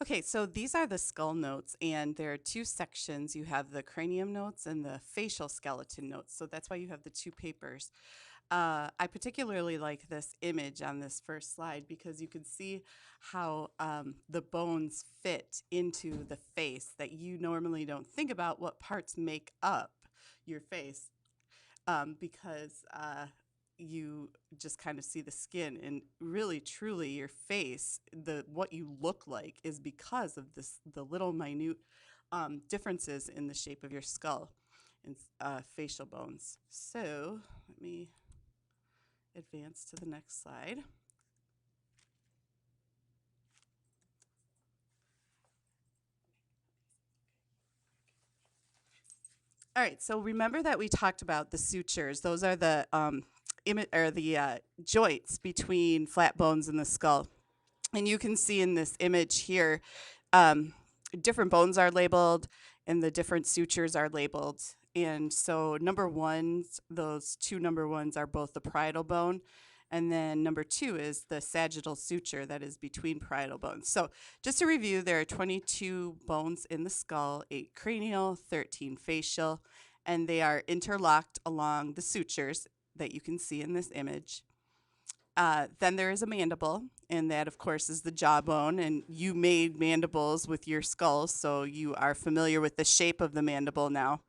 Okay, so these are the skull notes, and there are two sections. You have the cranium notes and the facial skeleton notes. So that's why you have the two papers. I particularly like this image on this first slide because you can see how the bones fit into the face that you normally don't think about what parts make up your face because you just kind of see the skin and really truly your face the what you look like is because of this the little minute differences in the shape of your skull and facial bones. So let me advance to the next slide. All right, so remember that we talked about the sutures. Those are the joints between flat bones and the skull. And you can see in this image here, um, different bones are labeled and the different sutures are labeled. And so number ones, those two number ones are both the parietal bone. And then number two is the sagittal suture that is between parietal bones. So just to review, there are 22 bones in the skull, 8 cranial, 13 facial, and they are interlocked along the sutures that you can see in this image. Then there is a mandible, and that, of course, is the jawbone. And you made mandibles with your skulls, so you are familiar with the shape of the mandible now.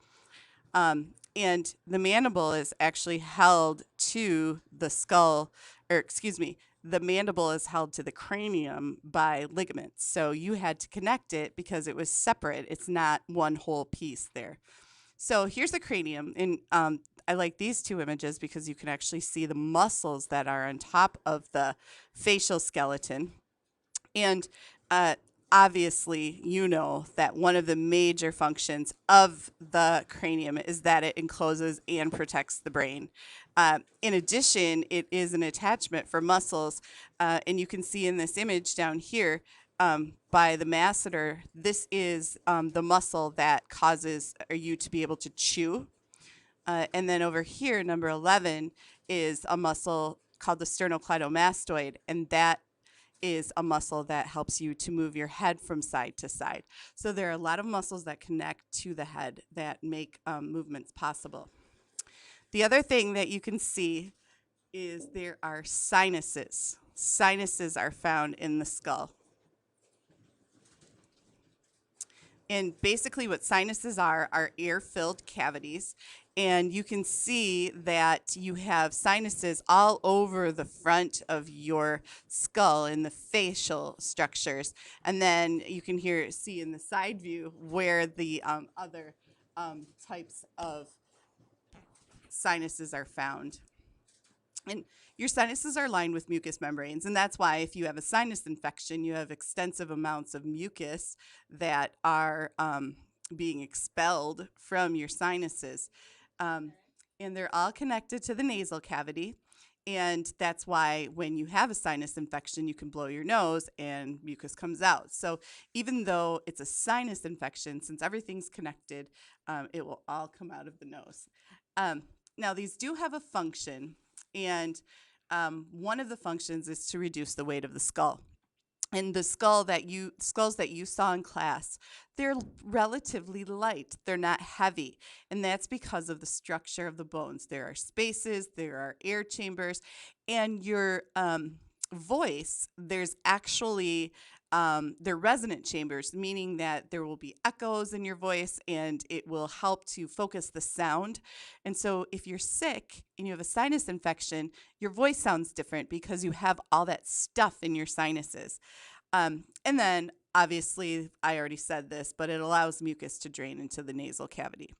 And the mandible is actually held to the skull, or excuse me, the mandible is held to the cranium by ligaments. So you had to connect it because it was separate. It's not one whole piece there. So here's the cranium, and I like these two images because you can actually see the muscles that are on top of the facial skeleton. And uh, obviously, you know that one of the major functions of the cranium is that it encloses and protects the brain. In addition, it is an attachment for muscles, and you can see in this image down here by the masseter, this is the muscle that causes you to be able to chew. And then over here, number 11 is a muscle called the sternocleidomastoid, and that is a muscle that helps you to move your head from side to side. So there are a lot of muscles that connect to the head that make movements possible. The other thing that you can see is there are sinuses. Sinuses are found in the skull. And basically, what sinuses are air filled cavities. And you can see that you have sinuses all over the front of your skull in the facial structures. And then you can see in the side view where the other types of sinuses are found. And your sinuses are lined with mucous membranes, and that's why if you have a sinus infection, you have extensive amounts of mucus that are being expelled from your sinuses. Um, and they're all connected to the nasal cavity. And that's why when you have a sinus infection, you can blow your nose and mucus comes out. So even though it's a sinus infection, since everything's connected, it will all come out of the nose. Um, Now, these do have a function, and one of the functions is to reduce the weight of the skull. And the skulls that you saw in class, they're relatively light. They're not heavy, and that's because of the structure of the bones. There are spaces, there are air chambers, and your voice. There's actually they're resonant chambers, meaning that there will be echoes in your voice, and it will help to focus the sound. And so, if you're sick and you have a sinus infection, your voice sounds different because you have all that stuff in your sinuses. And then, obviously, I already said this, but it allows mucus to drain into the nasal cavity.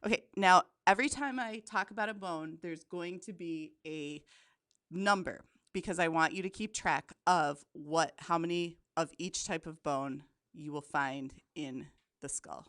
Okay, now every time I talk about a bone, there's going to be a number because I want you to keep track of how many of each type of bone you will find in the skull.